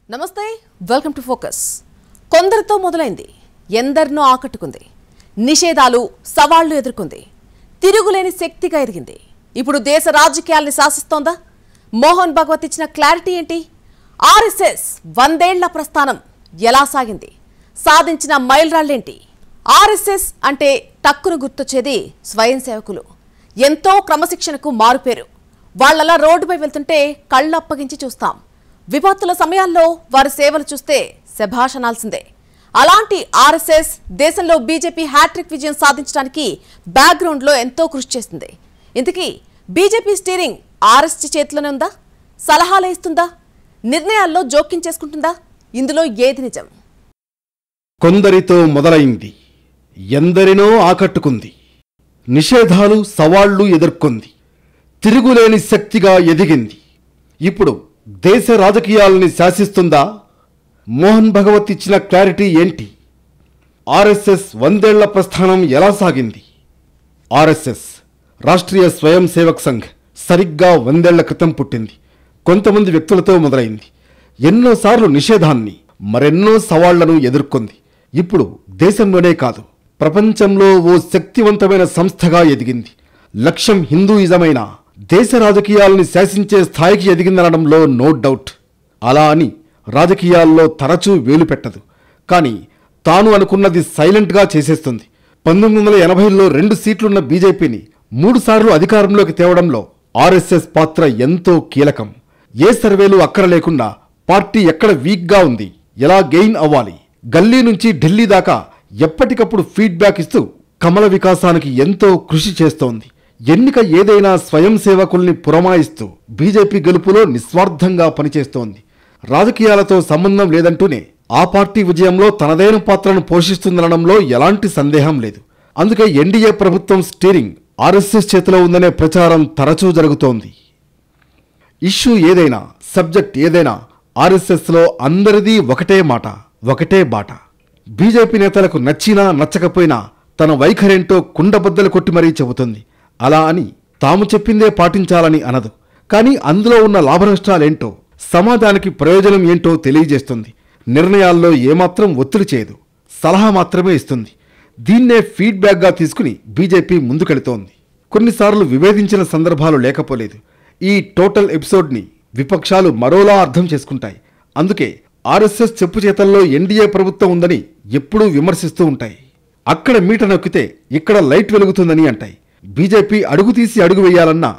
నమస్తే welcome to focus. కొందరితో మొదలైంది, ఎందరినో ఆకట్టుకుంది, నిషేధాలు సవాళ్లు ఎదుర్కొంది, తిరుగులేని శక్తిగా ఎదిగింది. ఇప్పుడు దేశ రాజకీయాల్ని శాసిస్తోందా? మోహన్ భగవత్ ఇచ్చిన క్లారిటీ ఏంటి? ఆర్ఎస్ఎస్ 100 ఏళ్ల ప్రస్థానం ఎలా సాగింది? సాధించిన మైలురాళ్లేంటి? ఆర్ఎస్ఎస్ అంటే టక్కును గుర్తొచ్చేది స్వయం సేవకులు. ఎంతో క్రమశిక్షణకు మారుపేరు. వాళ్ళలా రోడ్డుపై వెళ్తుంటే కళ్ళు అప్పగించి చూస్తాం. విపత్తుల సమయాల్లో వారి సేవలు చూస్తే శభాష్ అనాల్సిందే. అలాంటి ఆర్ఎస్ఎస్ దేశంలో బీజేపీ హ్యాట్రిక్ విజయం సాధించడానికి బ్యాక్గ్రౌండ్లో ఎంతో కృషి చేస్తుంది. ఇంతకీ బీజేపీ స్టీరింగ్ ఆర్ఎస్ఎస్ చేతిలోనే ఉందా? సలహాలు ఇస్తుందా? నిర్ణయాల్లో జోక్యం చేసుకుంటుందా? ఇందులో ఏది నిజం? కొందరితో మొదలైంది, ఎందరినో ఆకట్టుకుంది, నిషేధాలు సవాళ్లు ఎదుర్కొంది, తిరుగులేని శక్తిగా ఎదిగింది. ఇప్పుడు దేశ రాజకీయాలని శాసిస్తుందా? మోహన్ భగవత్ ఇచ్చిన క్లారిటీ ఏంటి? ఆర్ఎస్ఎస్ 100 ఏళ్ల ప్రస్థానం ఎలా సాగింది? ఆర్ఎస్ఎస్ రాష్ట్రీయ స్వయం సేవక్ సంఘ్ సరిగ్గా 100 ఏళ్ల క్రితం పుట్టింది. కొంతమంది వ్యక్తులతో మొదలైంది. ఎన్నోసార్లు నిషేధాన్ని, మరెన్నో సవాళ్లను ఎదుర్కొంది. ఇప్పుడు దేశంలోనే కాదు, ప్రపంచంలో ఓ శక్తివంతమైన సంస్థగా ఎదిగింది. లక్ష్యం హిందూయిజమైన దేశ రాజకీయాలని శాసించే స్థాయికి ఎదిగిందనడంలో నో డౌట్. అలా అని రాజకీయాల్లో తరచూ వేలు పెట్టదు, కానీ తాను అనుకున్నది సైలెంట్గా చేసేస్తుంది. 1980లో 2 సీట్లున్న బీజేపీని 3 సార్లు అధికారంలోకి తేవడంలో ఆర్ఎస్ఎస్ పాత్ర ఎంతో కీలకం. ఏ సర్వేలు అక్కర లేకుండా పార్టీ ఎక్కడ వీక్గా ఉంది, ఎలా గెయిన్ అవ్వాలి, గల్లీ నుంచి ఢిల్లీ దాకా ఎప్పటికప్పుడు ఫీడ్బ్యాక్ ఇస్తూ కమల వికాసానికి ఎంతో కృషి చేస్తోంది. ఎన్నిక ఏదైనా స్వయం సేవకుల్ని పురమాయిస్తూ బీజేపీ గెలుపులో నిస్వార్థంగా పనిచేస్తోంది. రాజకీయాలతో సంబంధం లేదంటూనే ఆ పార్టీ విజయంలో తనదైన పాత్రను పోషిస్తుందనడంలో ఎలాంటి సందేహం లేదు. అందుకే ఎన్డీఏ ప్రభుత్వం స్టీరింగ్ ఆర్ఎస్ఎస్ చేతిలో ఉందనే ప్రచారం తరచూ జరుగుతోంది. ఇష్యూ ఏదైనా, సబ్జెక్ట్ ఏదైనా ఆర్ఎస్ఎస్లో అందరిదీ ఒకటే మాట, ఒకటే బాట. బీజేపీ నేతలకు నచ్చినా నచ్చకపోయినా తన వైఖరేంటో కుండబద్దలు కొట్టి మరీ చెబుతుంది. అలా అని తాము చెప్పిందే పాటించాలని అనదు, కానీ అందులో ఉన్న లాభనష్టాలేంటో, సమాజానికి ప్రయోజనం ఏంటో తెలియజేస్తుంది. నిర్ణయాల్లో ఏమాత్రం ఒత్తిడి చేయదు, సలహా మాత్రమే ఇస్తుంది. దీన్నే ఫీడ్బ్యాక్గా తీసుకుని బీజేపీ ముందుకెళుతోంది. కొన్నిసార్లు విభేదించిన సందర్భాలు లేకపోలేదు. ఈ టోటల్ ఎపిసోడ్ని విపక్షాలు మరోలా అర్థం చేసుకుంటాయి. అందుకే ఆర్ఎస్ఎస్ చెప్పు చేతల్లో ఎన్డీఏ ప్రభుత్వం ఉందని ఎప్పుడూ విమర్శిస్తూ ఉంటాయి. అక్కడ మీట నొక్కితే ఇక్కడ లైట్ వెలుగుతుందని అంటాయి. బీజేపీ అడుగు తీసి అడుగు వేయాలన్నా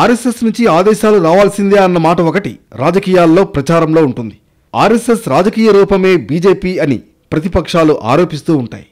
ఆర్ఎస్ఎస్ నుంచి ఆదేశాలు రావాల్సిందే అన్న మాట ఒకటి రాజకీయాల్లో ప్రచారంలో ఉంటుంది. ఆర్ఎస్ఎస్ రాజకీయ రూపమే బీజేపీ అని ప్రతిపక్షాలు ఆరోపిస్తూ ఉంటాయి.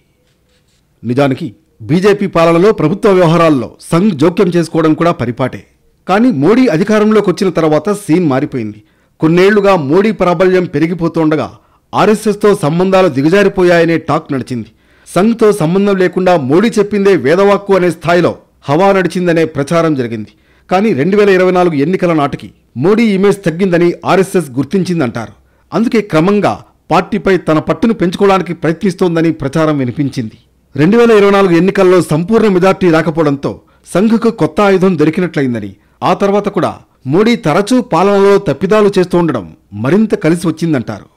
నిజానికి బీజేపీ పాలనలో ప్రభుత్వ వ్యవహారాల్లో సంఘ్ జోక్యం చేసుకోవడం కూడా పరిపాటే. కానీ మోడీ అధికారంలోకి వచ్చిన తర్వాత సీన్ మారిపోయింది. కొన్నేళ్లుగా మోడీ ప్రాబల్యం పెరిగిపోతుండగా ఆర్ఎస్ఎస్తో సంబంధాలు దిగజారిపోయాయనే టాక్ నడిచింది. సంఘ్తో సంబంధం లేకుండా మోడీ చెప్పిందే వేదవాక్కు అనే స్థాయిలో హవా నడిచిందనే ప్రచారం జరిగింది. కానీ 2024 ఎన్నికల నాటికి మోడీ ఇమేజ్ తగ్గిందని ఆర్ఎస్ఎస్ గుర్తించిందంటారు. అందుకే క్రమంగా పార్టీపై తన పట్టును పెంచుకోవడానికి ప్రయత్నిస్తోందని ప్రచారం వినిపించింది. 2024 ఎన్నికల్లో సంపూర్ణ మెజార్టీ రాకపోవడంతో సంఘ్కు కొత్త ఆయుధం దొరికినట్లయిందని, ఆ తర్వాత కూడా మోడీ తరచూ పాలనలో తప్పిదాలు చేస్తూ ఉండడం మరింత కలిసి వచ్చిందంటారు.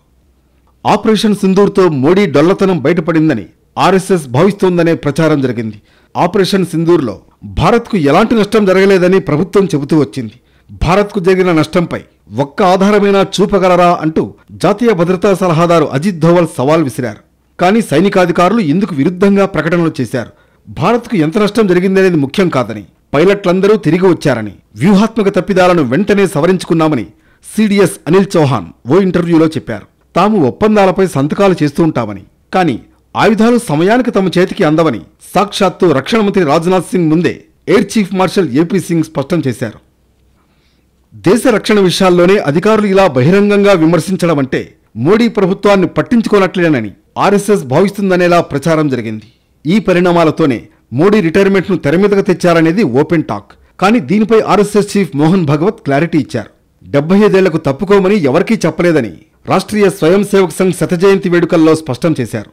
ఆపరేషన్ సింధూర్తో మోడీ డొల్లతనం బయటపడిందని ఆర్ఎస్ఎస్ భావిస్తోందనే ప్రచారం జరిగింది. ఆపరేషన్ సింధూర్లో భారత్కు ఎలాంటి నష్టం జరగలేదని ప్రభుత్వం చెబుతూ వచ్చింది. భారత్కు జరిగిన నష్టంపై ఒక్క ఆధారమైనా చూపగలరా అంటూ జాతీయ భద్రతా సలహాదారు అజిత్ ధోవల్ సవాల్ విసిరారు. కానీ సైనికాధికారులు ఇందుకు విరుద్ధంగా ప్రకటనలు చేశారు. భారత్కు ఎంత నష్టం జరిగిందనేది ముఖ్యం కాదని, పైలట్లందరూ తిరిగి వచ్చారని, వ్యూహాత్మక తప్పిదాలను వెంటనే సవరించుకున్నామని సిడిఎస్ అనిల్ చౌహాన్ ఓ ఇంటర్వ్యూలో చెప్పారు. తాము ఒప్పందాలపై సంతకాలు చేస్తూ ఉంటామని, కానీ ఆయుధాలు సమయానికి తమ చేతికి అందవని సాక్షాత్తు రక్షణ మంత్రి రాజ్నాథ్ సింగ్ ముందే air chief marshal AP Singh స్పష్టం చేశారు. దేశ రక్షణ విషయాల్లోనే అధికారులు ఇలా బహిరంగంగా విమర్శించడం అంటే మోడీ ప్రభుత్వాన్ని పట్టించుకోనట్లేనని ఆర్ఎస్ఎస్ భావిస్తుందనేలా ప్రచారం జరిగింది. ఈ పరిణామాలతోనే మోడీ రిటైర్మెంట్ను తెరమీదకు తెచ్చారనేది ఓపెన్ టాక్. కానీ దీనిపై RSS chief Mohan Bhagwat clarity ఇచ్చారు. 75 ఏళ్లకు తప్పుకోమని ఎవరికీ చెప్పలేదని రాష్ట్రీయ స్వయం సేవక్ సంఘ్ శత జయంతి వేడుకల్లో స్పష్టం చేశారు.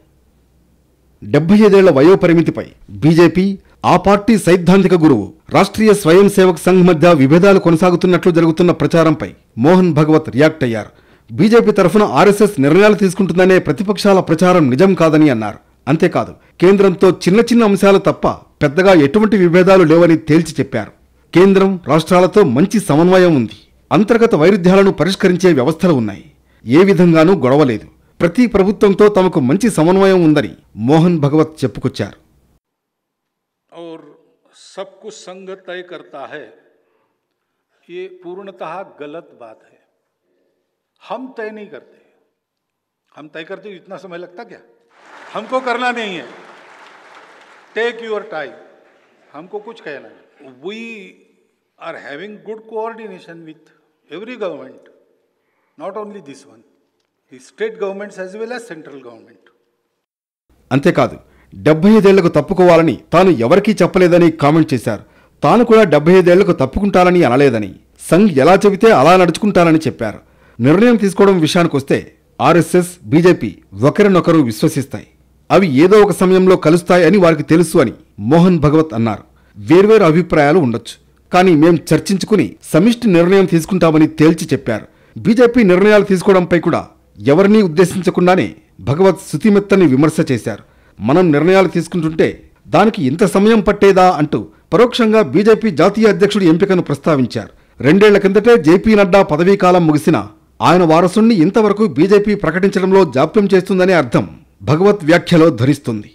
75 ఏళ్ల వయోపరిమితిపై బీజేపీ, ఆ పార్టీ సైద్ధాంతిక గురువు రాష్ట్రీయ స్వయం సేవక్ సంఘ్ మధ్య విభేదాలు కొనసాగుతున్నట్లు జరుగుతున్న ప్రచారంపై మోహన్ భగవత్ రియాక్ట్ అయ్యారు. బీజేపీ తరఫున ఆర్ఎస్ఎస్ నిర్ణయాలు తీసుకుంటుందనే ప్రతిపక్షాల ప్రచారం నిజం కాదని అన్నారు. అంతేకాదు కేంద్రంతో చిన్న చిన్న అంశాలు తప్ప పెద్దగా ఎటువంటి విభేదాలు లేవని తేల్చి చెప్పారు. కేంద్రం రాష్ట్రాలతో మంచి సమన్వయం ఉంది. అంతర్గత వైరుధ్యాలను పరిష్కరించే వ్యవస్థలు ఉన్నాయి. ఏ విధంగానూ గొడవలేదు. ప్రతి ప్రభుత్వంతో తమకు మంచి సమన్వయం ఉందని మోహన్ భగవత్ చెప్పుకొచ్చారు. और सब कुछ संघ तय करता है, ये पूर्णतः गलत बात है. हम तय नहीं करते. हम तय करते इतना समय लगता क्या? हमको करना नहीं है. Take your time. हमको कुछ कहना है. We are having good coordination with every government, not only this one, the state governments as well as central government. అంతేకాదు 75 ఏళ్లకు తప్పుకోవాలని తాను ఎవరికీ చెప్పలేదని కామెంట్ చేశారు. తాను కూడా 75 ఏళ్లకు తప్పుకుంటానని అనలేదని, సంఘ్ ఎలా చెబితే అలా నడుచుకుంటానని చెప్పారు. నిర్ణయం తీసుకోవడం విషయానికొస్తే ఆర్ఎస్ఎస్, బీజేపీ ఒకరినొకరు విశ్వసిస్తాయి. అవి ఏదో ఒక సమయంలో కలుస్తాయి అని వారికి తెలుసు అని మోహన్ భగవత్ అన్నారు. వేర్వేరు అభిప్రాయాలు ఉండొచ్చు, కానీ మేం చర్చించుకుని సమిష్టి నిర్ణయం తీసుకుంటామని తేల్చి చెప్పారు. బీజేపీ నిర్ణయాలు తీసుకోవడంపై కూడా ఎవరినీ ఉద్దేశించకుండానే భగవత్ శుతిమెత్తని విమర్శ చేశారు. మనం నిర్ణయాలు తీసుకుంటుంటే దానికి ఇంత సమయం పట్టేదా అంటూ పరోక్షంగా బీజేపీ జాతీయ అధ్యక్షుడి ఎంపికను ప్రస్తావించారు. 2 ఏళ్ల కిందటే జేపీ నడ్డా పదవీకాలం ముగిసినా ఆయన వారసుణ్ణి ఇంతవరకు బీజేపీ ప్రకటించడంలో జాప్యం చేస్తుందనే అర్థం భగవత్ వ్యాఖ్యలో ధరిస్తుంది.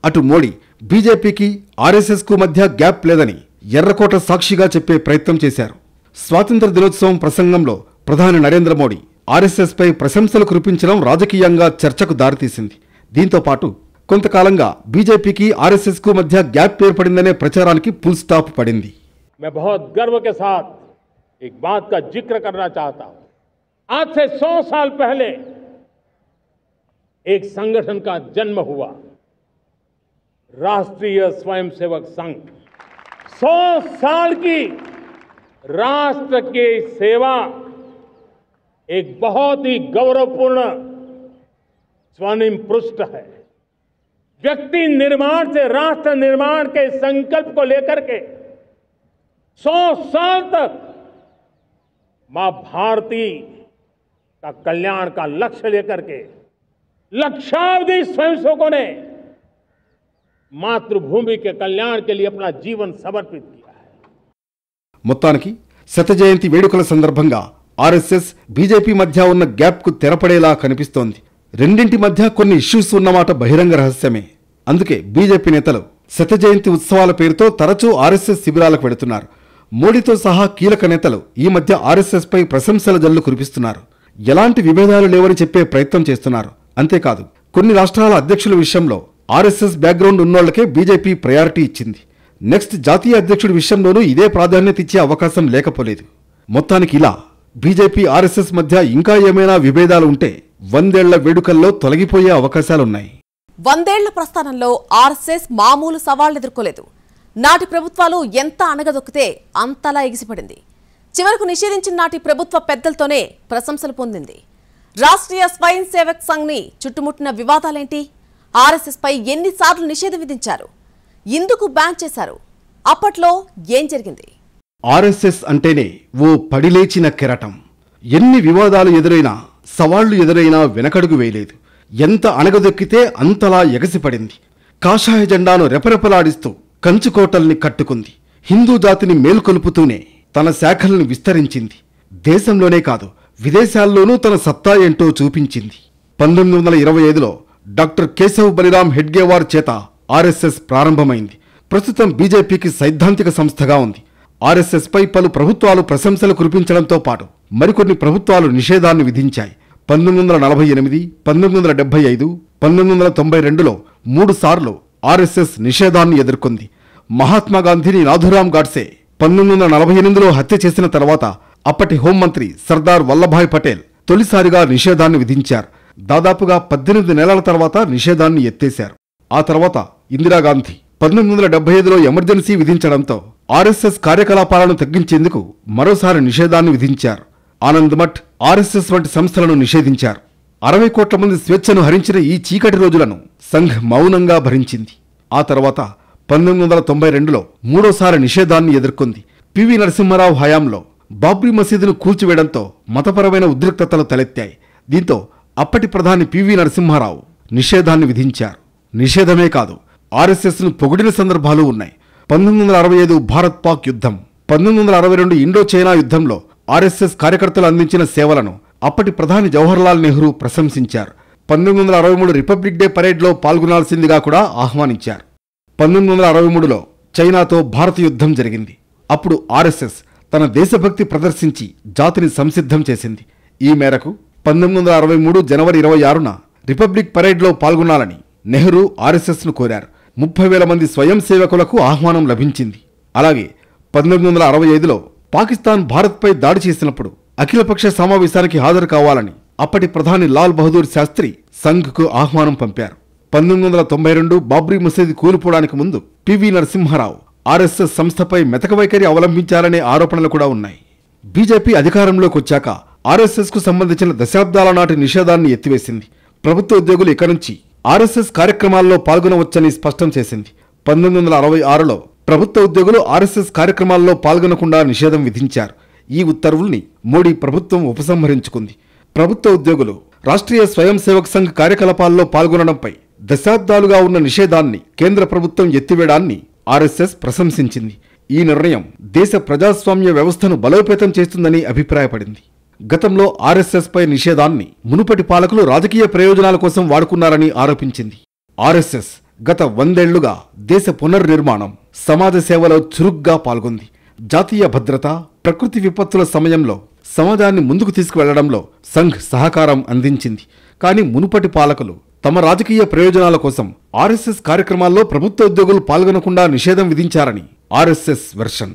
అటు మోడీ బీజేపీకి ఆర్ఎస్ఎస్కు మధ్య గ్యాప్ లేదని ఎర్రకోట సాక్షిగా చెప్పే ప్రయత్నం చేశారు. స్వాతంత్ర దినోత్సవం ప్రసంగంలో ప్రధాని నరేంద్ర మోడీ ఆర్ఎస్ఎస్పై ప్రశంసలు కురిపించడం రాజకీయంగా చర్చకు దారితీసింది. దీంతో పాటు కొంతకాలంగా బీజేపీకి ఆర్ఎస్ఎస్కు మధ్య గ్యాప్ ఏర్పడిందనే ప్రచారానికి ఫుల్ స్టాప్ పడింది. मैं बहुत गर्व के साथ एक बात का जिक्र करना चाहता हूं. आज से 100 साल पहले एक संगठन का जन्म हुआ, राष्ट्रीय स्वयंसेवक संघ. 100 साल की राष्ट्र की सेवा एक बहुत ही गौरवपूर्ण स्वर्णिम पृष्ठ है. व्यक्ति निर्माण से राष्ट्र निर्माण के संकल्प को लेकर के 100 साल तक मां भारती का कल्याण का लक्ष्य लेकर के लक्षावधि स्वयंसेवकों ने मातृभूमि के कल्याण के लिए अपना जीवन समर्पित किया है. మొత్తానికి శత జయంతి వేడుకల సందర్భంగా ఆర్ఎస్ఎస్, బీజేపీ మధ్య ఉన్న గ్యాప్కు తెరపడేలా కనిపిస్తోంది. రెండింటి మధ్య కొన్ని ఇష్యూస్ ఉన్నమాట బహిరంగ రహస్యమే. అందుకే బీజేపీ నేతలు శత జయంతి ఉత్సవాల పేరుతో తరచూ ఆర్ఎస్ఎస్ శిబిరాలకు వెడుతున్నారు. మోడీతో సహా కీలక నేతలు ఈ మధ్య ఆర్ఎస్ఎస్పై ప్రశంసల జల్లు కురిపిస్తున్నారు. ఎలాంటి విభేదాలు లేవని చెప్పే ప్రయత్నం చేస్తున్నారు. అంతేకాదు కొన్ని రాష్ట్రాల అధ్యక్షుల విషయంలో ఆర్ఎస్ఎస్ బ్యాక్గ్రౌండ్ ఉన్నోళ్లకే బీజేపీ ప్రయారిటీ ఇచ్చింది. నెక్స్ట్ జాతీయ అధ్యక్షుడి విషయంలోనూ ఇదే ప్రాధాన్యత ఇచ్చే అవకాశం లేకపోలేదు. మొత్తానికి ఇలా బీజేపీ, ఆర్ఎస్ఎస్ మధ్య ఇంకా ఏమైనా విభేదాలు ఉంటే 100 ఏళ్ల వేడుకల్లో తొలగిపోయే అవకాశాలున్నాయి. 100 ఏళ్ల ప్రస్థానంలో ఆర్ఎస్ఎస్ మామూలు సవాళ్లు ఎదుర్కోలేదు. నాటి ప్రభుత్వాలు ఎంత అణగదొక్కితే అంతలా ఎగిసిపడింది. చివరకు నిషేధించిన నాటి ప్రభుత్వ పెద్దలతోనే ప్రశంసలు పొందింది. రాష్ట్రీయ స్వయం సేవక్ సంఘ్ని చుట్టుముట్టిన వివాదాలేంటి? ఆర్ఎస్ఎస్ పై ఎన్నిసార్లు నిషేధం విధించారు? ఎందుకు బ్యాన్ చేశారు? అప్పట్లో ఏం జరిగింది? ఆర్ఎస్ఎస్ అంటేనే ఓ పడిలేచిన కెరటం. ఎన్ని వివాదాలు ఎదురైనా, సవాళ్లు ఎదురైనా వెనకడుగు వేయలేదు. ఎంత అణగదొక్కితే అంతలా ఎగసిపడింది. కాషాయ జెండాను రెపరెపలాడిస్తూ కంచుకోటల్ని కట్టుకుంది. హిందూ జాతిని మేల్కొలుపుతూనే తన శాఖలను విస్తరించింది. దేశంలోనే కాదు విదేశాల్లోనూ తన సత్తా ఏంటో చూపించింది. 1925లో డాక్టర్ కేశవ్ బలిరామ్ హెడ్గేవార్ చేత ఆర్ఎస్ఎస్ ప్రారంభమైంది. ప్రస్తుతం బీజేపీకి సైద్ధాంతిక సంస్థగా ఉంది. ఆర్ఎస్ఎస్పై పలు ప్రభుత్వాలు ప్రశంసలు కురిపించడంతో పాటు మరికొన్ని ప్రభుత్వాలు నిషేధాన్ని విధించాయి. 1948, 1975, 1992లో 3 సార్లు ఆర్ఎస్ఎస్ నిషేధాన్ని ఎదుర్కొంది. మహాత్మాగాంధీని నాథురాం గాడ్సే 1948లో హత్య చేసిన తర్వాత అప్పటి హోంమంత్రి సర్దార్ వల్లభాయ్ పటేల్ తొలిసారిగా నిషేధాన్ని విధించారు. దాదాపుగా 18 నెలల తర్వాత నిషేధాన్ని ఎత్తేశారు. ఆ తర్వాత ఇందిరాగాంధీ 1975లో ఎమర్జెన్సీ విధించడంతో ఆర్ఎస్ఎస్ కార్యకలాపాలను తగ్గించేందుకు మరోసారి నిషేధాన్ని విధించారు. ఆనంద్ మఠ్, ఆర్ఎస్ఎస్ వంటి సంస్థలను నిషేధించారు. 60 కోట్ల మంది స్వేచ్ఛను హరించిన ఈ చీకటి రోజులను సంఘ్ మౌనంగా భరించింది. ఆ తర్వాత 1992లో మూడోసారి నిషేధాన్ని ఎదుర్కొంది. పివి నరసింహారావు హయాంలో బాబ్రీ మసీదును కూల్చివేయడంతో మతపరమైన ఉద్రిక్తతలు తలెత్తాయి. దీంతో అప్పటి ప్రధాని పివి నరసింహారావు నిషేధాన్ని విధించారు. నిషేధమే కాదు, ఆర్ఎస్ఎస్ను పొగిడిన సందర్భాలు ఉన్నాయి. 1965 భారత్ పాక్ యుద్ధం, 1962 ఇండో చైనా యుద్ధంలో ఆర్ఎస్ఎస్ కార్యకర్తలు అందించిన సేవలను అప్పటి ప్రధాని జవహర్లాల్ నెహ్రూ ప్రశంసించారు. 1963 రిపబ్లిక్ డే పరేడ్లో పాల్గొనాల్సిందిగా కూడా ఆహ్వానించారు. 1963లో చైనాతో భారత యుద్ధం జరిగింది. అప్పుడు ఆర్ఎస్ఎస్ తన దేశభక్తి ప్రదర్శించి జాతిని సంసిద్ధం చేసింది. ఈ మేరకు 1963 జనవరి 26న రిపబ్లిక్ పరేడ్లో పాల్గొనాలని నెహ్రూ ఆర్ఎస్ఎస్ను కోరారు. 30,000 మంది స్వయం సేవకులకు ఆహ్వానం లభించింది. అలాగే 1965లో పాకిస్తాన్ భారత్పై దాడి చేసినప్పుడు అఖిలపక్ష సమావేశానికి హాజరు కావాలని అప్పటి ప్రధాని లాల్ బహదూర్ శాస్త్రి సంఘ్కు ఆహ్వానం పంపారు. 1992 బాబ్రీ మసీదు కూలిపోవడానికి ముందు పివి నరసింహారావు ఆర్ఎస్ఎస్ సంస్థపై మెతక వైఖరి అవలంబించారనే ఆరోపణలు కూడా ఉన్నాయి. బీజేపీ అధికారంలోకి వచ్చాక ఆర్ఎస్ఎస్కు సంబంధించిన దశాబ్దాల నాటి నిషేధాన్ని ఎత్తివేసింది. ప్రభుత్వ ఉద్యోగులు ఇక నుంచి ఆర్ఎస్ఎస్ కార్యక్రమాల్లో పాల్గొనవచ్చని స్పష్టం చేసింది. 1966లో ప్రభుత్వ ఉద్యోగులు ఆర్ఎస్ఎస్ కార్యక్రమాల్లో పాల్గొనకుండా నిషేధం విధించారు. ఈ ఉత్తర్వుల్ని మోడీ ప్రభుత్వం ఉపసంహరించుకుంది. ప్రభుత్వ ఉద్యోగులు రాష్ట్రీయ స్వయం సేవక్ సంఘ్ కార్యకలాపాల్లో పాల్గొనడంపై దశాబ్దాలుగా ఉన్న నిషేధాన్ని కేంద్ర ప్రభుత్వం ఎత్తివేయడాన్ని ఆర్ఎస్ఎస్ ప్రశంసించింది. ఈ నిర్ణయం దేశ ప్రజాస్వామ్య వ్యవస్థను బలోపేతం చేస్తుందని అభిప్రాయపడింది. గతంలో ఆర్ఎస్ఎస్ పై నిషేధాన్ని మునుపటి పాలకులు రాజకీయ ప్రయోజనాల కోసం వాడుకున్నారని ఆరోపించింది. ఆర్ఎస్ఎస్ గత 100 ఏళ్లుగా దేశ పునర్నిర్మాణం, సమాజ సేవలో చురుగ్గా పాల్గొంది. జాతీయ భద్రత, ప్రకృతి విపత్తుల సమయంలో సమాజాన్ని ముందుకు తీసుకువెళ్లడంలో సంఘ్ సహకారం అందించింది. కానీ మునుపటి పాలకులు తమ రాజకీయ ప్రయోజనాల కోసం ఆర్ఎస్ఎస్ కార్యక్రమాల్లో ప్రభుత్వ ఉద్యోగులు పాల్గొనకుండా నిషేధం విధించారని ఆర్ఎస్ఎస్ వెర్షన్.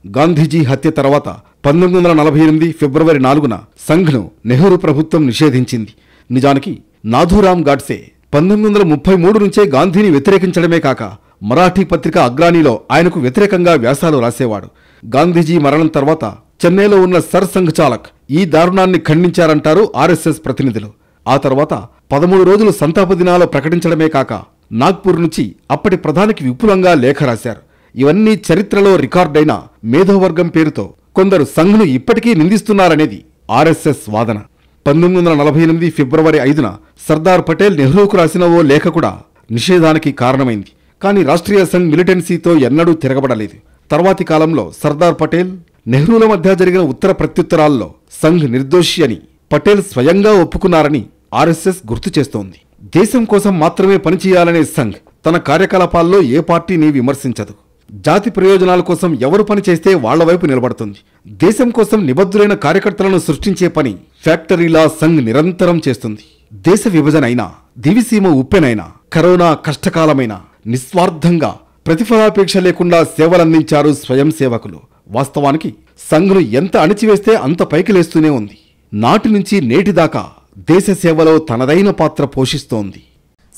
గాంధీజీ హత్య తర్వాత 1948 ఫిబ్రవరి 4న సంఘ్ను నెహ్రూ ప్రభుత్వం నిషేధించింది. నిజానికి నాథూరామ్ గాడ్సే 1933 నుంచే గాంధీని వ్యతిరేకించడమే కాక మరాఠీ పత్రిక అగ్రానీలో ఆయనకు వ్యతిరేకంగా వ్యాసాలు రాసేవాడు. గాంధీజీ మరణం తర్వాత చెన్నైలో ఉన్న సర్ సంఘ్ చాలక్ ఈ దారుణాన్ని ఖండించారంటారు ఆర్ఎస్ఎస్ ప్రతినిధులు. ఆ తర్వాత 13 రోజులు సంతాప దినాలు ప్రకటించడమే కాక నాగ్పూర్ నుంచి అప్పటి ప్రధానికి విపులంగా లేఖ రాశారు. ఇవన్నీ చరిత్రలో రికార్డైన మేధోవర్గం పేరుతో కొందరు సంఘ్ను ఇప్పటికీ నిందిస్తున్నారనేది ఆర్ఎస్ఎస్ వాదన. 1948 ఫిబ్రవరి 5న సర్దార్ పటేల్ నెహ్రూకు రాసిన ఓ లేఖ కూడా నిషేధానికి కారణమైంది. కానీ రాష్ట్రీయ సంఘ్ మిలిటెన్సీతో ఎన్నడూ తిరగబడలేదు. తర్వాతి కాలంలో సర్దార్ పటేల్, నెహ్రూల మధ్య జరిగిన ఉత్తర ప్రత్యుత్తరాల్లో సంఘ్ నిర్దోషి అని పటేల్ స్వయంగా ఒప్పుకున్నారని ఆర్ఎస్ఎస్ గుర్తు చేస్తోంది. దేశం కోసం మాత్రమే పనిచేయాలనే సంఘ్ తన కార్యకలాపాల్లో ఏ పార్టీని విమర్శించదు. జాతి ప్రయోజనాల కోసం ఎవరు పనిచేస్తే వాళ్ల వైపు నిలబడుతుంది. దేశం కోసం నిబద్ధులైన కార్యకర్తలను సృష్టించే పని ఫ్యాక్టరీలా సంఘ్ నిరంతరం చేస్తుంది. దేశ విభజన అయినా, దివిసీమ ఉప్పెనైనా, కరోనా కష్టకాలమైన నిస్వార్థంగా ప్రతిఫలాపేక్ష లేకుండా సేవలందించారు స్వయం సేవకులు. వాస్తవానికి సంఘ్ను ఎంత అణిచివేస్తే అంత పైకి లేస్తూనే ఉంది. నాటి నుంచి నేటి దాకా దేశ సేవలో తనదైన పాత్ర పోషిస్తోంది.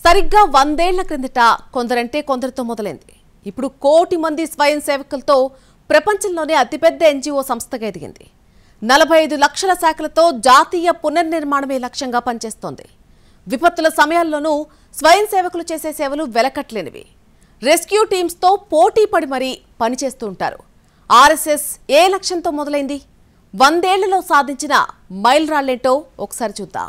సరిగ్గా 100 ఏళ్ల క్రిందట కొందరంటే కొందరితో మొదలైంది. ఇప్పుడు 1 కోటి మంది స్వయం సేవకులతో ప్రపంచంలోనే అతిపెద్ద ఎన్జిఓ సంస్థగా ఎదిగింది. 45 లక్షల శాఖలతో జాతీయ పునర్నిర్మాణమే లక్ష్యంగా పనిచేస్తోంది. విపత్తుల సమయాల్లోనూ స్వయం సేవకులు చేసే సేవలు వెలకట్లేనివి. రెస్క్యూ టీమ్స్తో పోటీ పడి మరీ పనిచేస్తూ ఉంటారు. ఆర్ఎస్ఎస్ ఏ లక్ష్యంతో మొదలైంది? 100 ఏళ్లలో సాధించిన మైల్ రాళ్లేంటో ఒకసారి చూద్దాం.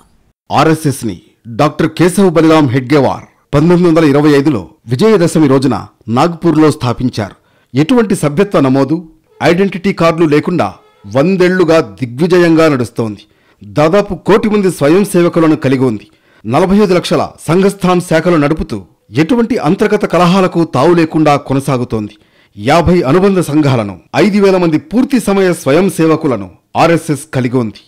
ఆర్ఎస్ఎస్ ని డాక్టర్ కేశవ్ బలిరామ్ హెడ్గేవార్ 1925లో విజయదశమి రోజున నాగ్పూర్లో స్థాపించారు. ఎటువంటి సభ్యత్వ నమోదు, ఐడెంటిటీ కార్డులు లేకుండా 100 ఏళ్లుగా దిగ్విజయంగా నడుస్తోంది. దాదాపు 1 కోటి మంది స్వయం సేవకులను కలిగి ఉంది. 45 లక్షల సంఘస్థాన్ శాఖలు నడుపుతూ ఎటువంటి అంతర్గత కలహాలకు తావు లేకుండా కొనసాగుతోంది. 50 అనుబంధ సంఘాలను, 5,000 మంది పూర్తి సమయ స్వయం సేవకులను ఆర్ఎస్ఎస్ కలిగి ఉంది.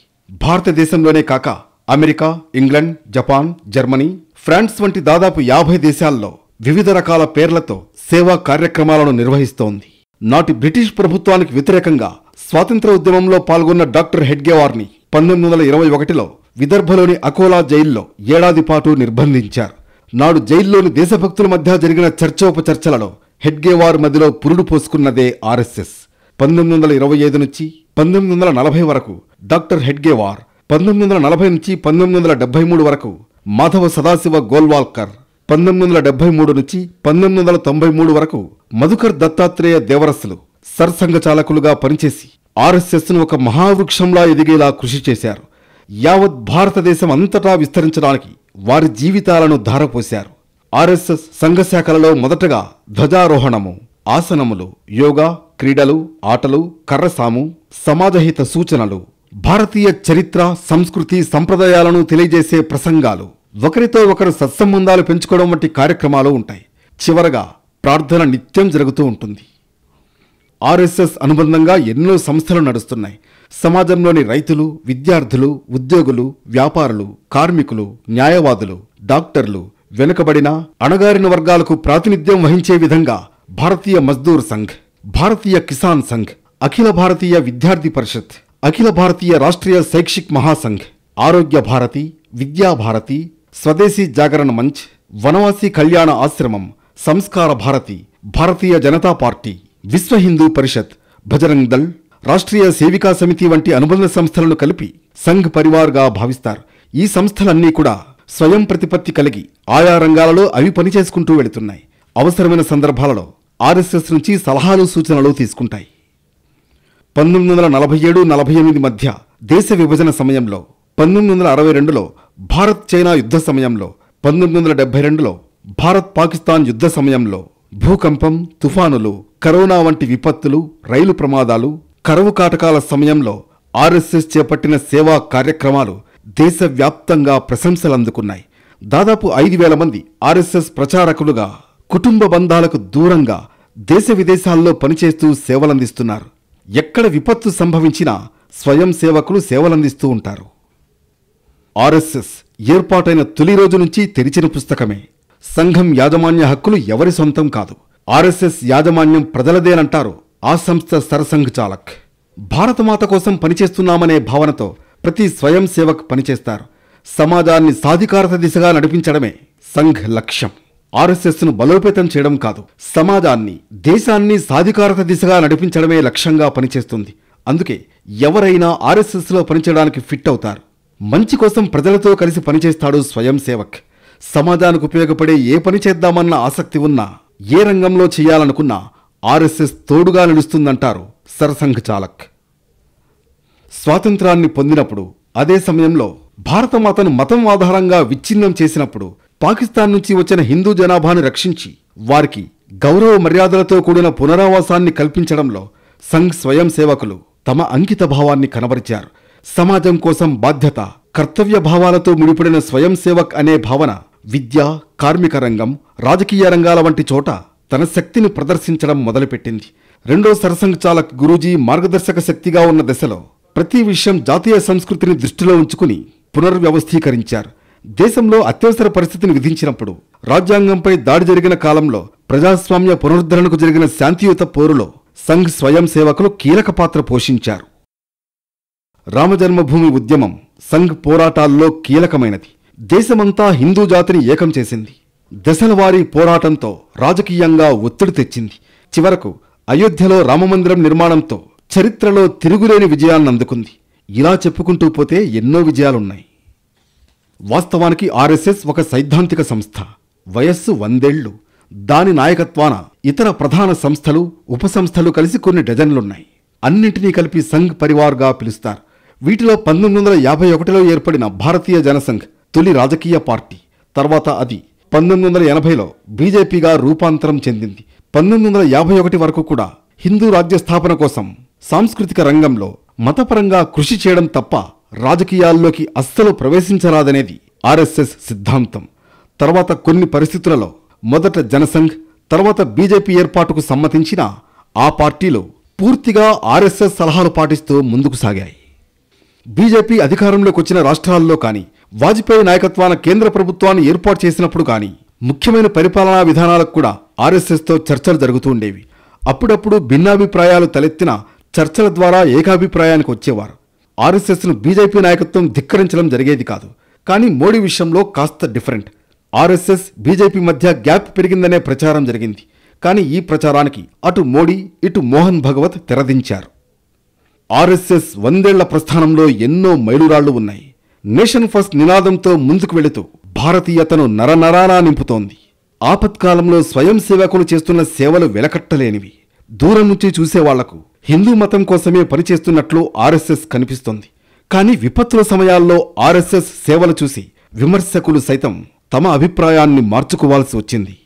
భారతదేశంలోనే కాక America, England, Japan, Germany, France వంటి దాదాపు 50 దేశాల్లో వివిధ రకాల పేర్లతో సేవా కార్యక్రమాలను నిర్వహిస్తోంది. నాటి బ్రిటిష్ ప్రభుత్వానికి వ్యతిరేకంగా స్వాతంత్ర ఉద్యమంలో పాల్గొన్న డాక్టర్ హెడ్గేవార్ని 1921లో విదర్భలోని అకోలా జైల్లో ఏడాది పాటు నిర్బంధించారు. నాడు జైల్లోని దేశభక్తుల మధ్య జరిగిన చర్చోపచర్చలలో హెడ్గేవార్ మధ్యలో పురుడు పోసుకున్నదే ఆర్ఎస్ఎస్. 1925 నుంచి 1940 వరకు డాక్టర్ హెడ్గేవార్, 1940 నుంచి 1973 వరకు మాధవ సదాశివ గోల్వాల్కర్, 1973 నుంచి 1993 వరకు మధుకర్ దత్తాత్రేయ దేవరస్సులు సర్సంఘచాలకులుగా పనిచేసి ఆర్ఎస్ఎస్ను ఒక మహావృక్షంలా ఎదిగేలా కృషి చేశారు. యావత్ భారతదేశం అంతటా విస్తరించడానికి వారి జీవితాలను ధారపోశారు. ఆర్ఎస్ఎస్ సంఘశాఖలలో మొదటగా ధ్వజారోహణము, ఆసనములు, యోగా, క్రీడలు, ఆటలు, కర్రసాము, సమాజహిత సూచనలు, భారతీయ చరిత్ర, సంస్కృతి, సంప్రదాయాలను తెలియజేసే ప్రసంగాలు, ఒకరితో ఒకరు సత్సంబంధాలు పెంచుకోవడం వంటి కార్యక్రమాలు ఉంటాయి. చివరగా ప్రార్థన నిత్యం జరుగుతూ ఉంటుంది. ఆర్ఎస్ఎస్ అనుబంధంగా ఎన్నో సంస్థలు నడుస్తున్నాయి. సమాజంలోని రైతులు, విద్యార్థులు, ఉద్యోగులు, వ్యాపారులు, కార్మికులు, న్యాయవాదులు, డాక్టర్లు, వెనుకబడిన అణగారిన వర్గాలకు ప్రాతినిధ్యం వహించే విధంగా భారతీయ మజ్దూర్ సంఘ్, భారతీయ కిసాన్ సంఘ్, అఖిల భారతీయ విద్యార్థి పరిషత్, అఖిల భారతీయ రాష్ట్రీయ శైక్షిక్ మహాసంఘ్, ఆరోగ్య భారతి, విద్యా భారతి, స్వదేశీ జాగరణ మంచ్, వనవాసీ కళ్యాణ ఆశ్రమం, సంస్కార భారతి, భారతీయ జనతా పార్టీ, విశ్వ హిందూ పరిషత్, భజరంగ్ దళ్, రాష్ట్రీయ సేవికా సమితి వంటి అనుబంధ సంస్థలను కలిపి సంఘ్ పరివార్గా భావిస్తారు. ఈ సంస్థలన్నీ కూడా స్వయం ప్రతిపత్తి కలిగి ఆయా రంగాలలో అవి పనిచేసుకుంటూ వెళుతున్నాయి. అవసరమైన సందర్భాలలో ఆర్ఎస్ఎస్ నుంచి సలహాలు, సూచనలు తీసుకుంటాయి. 1947-48 మధ్య దేశ విభజన సమయంలో, 1962లో భారత్ చైనా యుద్ధ సమయంలో, 1972లో భారత్ పాకిస్తాన్ యుద్ధ సమయంలో, భూకంపం, తుఫానులు, కరోనా వంటి విపత్తులు, రైలు ప్రమాదాలు, కరువు కాటకాల సమయంలో ఆర్ఎస్ఎస్ చేపట్టిన సేవా కార్యక్రమాలు దేశవ్యాప్తంగా ప్రశంసలందుకున్నాయి. దాదాపు 5,000 మంది ఆర్ఎస్ఎస్ ప్రచారకులుగా కుటుంబ బంధాలకు దూరంగా దేశ విదేశాల్లో పనిచేస్తూ సేవలందిస్తున్నారు. ఎక్కడ విపత్తు సంభవించినా స్వయం సేవకులు సేవలందిస్తూ ఉంటారు. ఆర్ఎస్ఎస్ ఏర్పాటైన తొలి రోజు నుంచి తెరిచిన పుస్తకమే. సంఘం యాజమాన్య హక్కులు ఎవరి సొంతం కాదు. ఆర్ఎస్ఎస్ యాజమాన్యం ప్రజలదేనంటారు ఆ సంస్థ సరసంఘ్ చాలక్. భారతమాత కోసం పనిచేస్తున్నామనే భావనతో ప్రతి స్వయం సేవక్ పనిచేస్తారు. సమాజాన్ని సాధికారత దిశగా నడిపించడమే సంఘ్ లక్ష్యం. ఆర్ఎస్ఎస్ను బలోపేతం చేయడం కాదు, సమాజాన్ని, దేశాన్ని సాధికారత దిశగా నడిపించడమే లక్ష్యంగా పనిచేస్తుంది. అందుకే ఎవరైనా ఆర్ఎస్ఎస్లో పనిచేయడానికి ఫిట్ అవుతారు. మంచి కోసం ప్రజలతో కలిసి పనిచేస్తాడు స్వయం సేవక్. సమాజానికి ఉపయోగపడే ఏ పని చేద్దామన్న ఆసక్తి ఉన్నా, ఏ రంగంలో చేయాలనుకున్నా ఆర్ఎస్ఎస్ తోడుగా నిలుస్తుందంటారు సరసంఘ్ చాలక్. స్వాతంత్రాన్ని పొందినప్పుడు, అదే సమయంలో భారతమాతను మతం ఆధారంగా విచ్ఛిన్నం చేసినప్పుడు పాకిస్తాన్ నుంచి వచ్చిన హిందూ జనాభాను రక్షించి వారికి గౌరవ మర్యాదలతో కూడిన పునరావాసాన్ని కల్పించడంలో సంఘ్ స్వయం సేవకులు తమ అంకిత భావాన్ని కనబరిచారు. సమాజం కోసం బాధ్యత, కర్తవ్య భావాలతో ముడిపడిన స్వయం సేవక్ అనే భావన విద్య, కార్మిక రంగం, రాజకీయ రంగాల వంటి చోట తన శక్తిని ప్రదర్శించడం మొదలుపెట్టింది. రెండో సరసంఘ్ చాలక్ గురూజీ మార్గదర్శక శక్తిగా ఉన్న దశలో ప్రతి విషయం జాతీయ సంస్కృతిని దృష్టిలో ఉంచుకుని పునర్వ్యవస్థీకరించారు. దేశంలో అత్యవసర పరిస్థితిని విధించినప్పుడు, రాజ్యాంగంపై దాడి జరిగిన కాలంలో, ప్రజాస్వామ్య పునరుద్ధరణకు జరిగిన శాంతియుత పోరులో సంఘ్ స్వయం సేవకులు కీలక పాత్ర పోషించారు. రామజన్మభూమి ఉద్యమం సంఘ్ పోరాటాల్లో కీలకమైనది. దేశమంతా హిందూ జాతిని ఏకం చేసింది. దశలవారీ పోరాటంతో రాజకీయంగా ఒత్తిడి తెచ్చింది. చివరకు అయోధ్యలో రామమందిరం నిర్మాణంతో చరిత్రలో తిరుగులేని విజయాన్ని అందుకుంది. ఇలా చెప్పుకుంటూ పోతే ఎన్నో విజయాలున్నాయి. వాస్తవానికి ఆర్ఎస్ఎస్ ఒక సైద్ధాంతిక సంస్థ. వయస్సు 100 ఏళ్లు. దాని నాయకత్వాన ఇతర ప్రధాన సంస్థలు, ఉపసంస్థలు కలిసి కొన్ని డజన్లున్నాయి. అన్నింటినీ కలిపి సంఘ్ పరివార్గా పిలుస్తారు. వీటిలో 1951లో ఏర్పడిన భారతీయ జనసంఘ్ తొలి రాజకీయ పార్టీ. తర్వాత అది 1980లో బీజేపీగా రూపాంతరం చెందింది. 1951 వరకు కూడా హిందూ రాజ్య స్థాపన కోసం సాంస్కృతిక రంగంలో మతపరంగా కృషి చేయడం తప్ప రాజకీయాల్లోకి అస్సలు ప్రవేశించరాదనేది ఆర్ఎస్ఎస్ సిద్ధాంతం. తర్వాత కొన్ని పరిస్థితులలో మొదట జనసంఘ్, తర్వాత బీజేపీ ఏర్పాటుకు సమ్మతించిన ఆ పార్టీలు పూర్తిగా ఆర్ఎస్ఎస్ సలహాలు పాటిస్తూ ముందుకు సాగాయి. బీజేపీ అధికారంలోకి వచ్చిన రాష్ట్రాల్లో కానీ, వాజ్పేయి నాయకత్వాన కేంద్ర ప్రభుత్వాన్ని ఏర్పాటు చేసినప్పుడు కానీ ముఖ్యమైన పరిపాలనా విధానాలకు కూడా ఆర్ఎస్ఎస్తో చర్చలు జరుగుతూ ఉండేవి. అప్పుడప్పుడు భిన్నాభిప్రాయాలు తలెత్తిన చర్చల ద్వారా ఏకాభిప్రాయానికి వచ్చేవారు. ఆర్ఎస్ఎస్ను బీజేపీ నాయకత్వం ధిక్కరించడం జరిగేది కాదు. కానీ మోడీ విషయంలో కాస్త డిఫరెంట్. ఆర్ఎస్ఎస్ బీజేపీ మధ్య గ్యాప్ పెరిగిందనే ప్రచారం జరిగింది. కానీ ఈ ప్రచారానికి అటు మోడీ, ఇటు మోహన్ భగవత్ తెరదించారు. ఆర్ఎస్ఎస్ 100 ఏళ్ల ప్రస్థానంలో ఎన్నో మైలురాళ్లు ఉన్నాయి. నేషన్ ఫస్ట్ నినాదంతో ముందుకు వెళుతూ భారతీయతను నరనరానా నింపుతోంది. ఆపత్కాలంలో స్వయం సేవకులు చేస్తున్న సేవలు వెలకట్టలేనివి. దూరం నుంచి చూసేవాళ్లకు హిందూ మతం కోసమే పనిచేస్తున్నట్లు ఆర్ఎస్ఎస్ కనిపిస్తోంది. కానీ విపత్తుల సమయాల్లో ఆర్ఎస్ఎస్ సేవలు చూసి విమర్శకులు సైతం తమ అభిప్రాయాన్ని మార్చుకోవాల్సి వచ్చింది.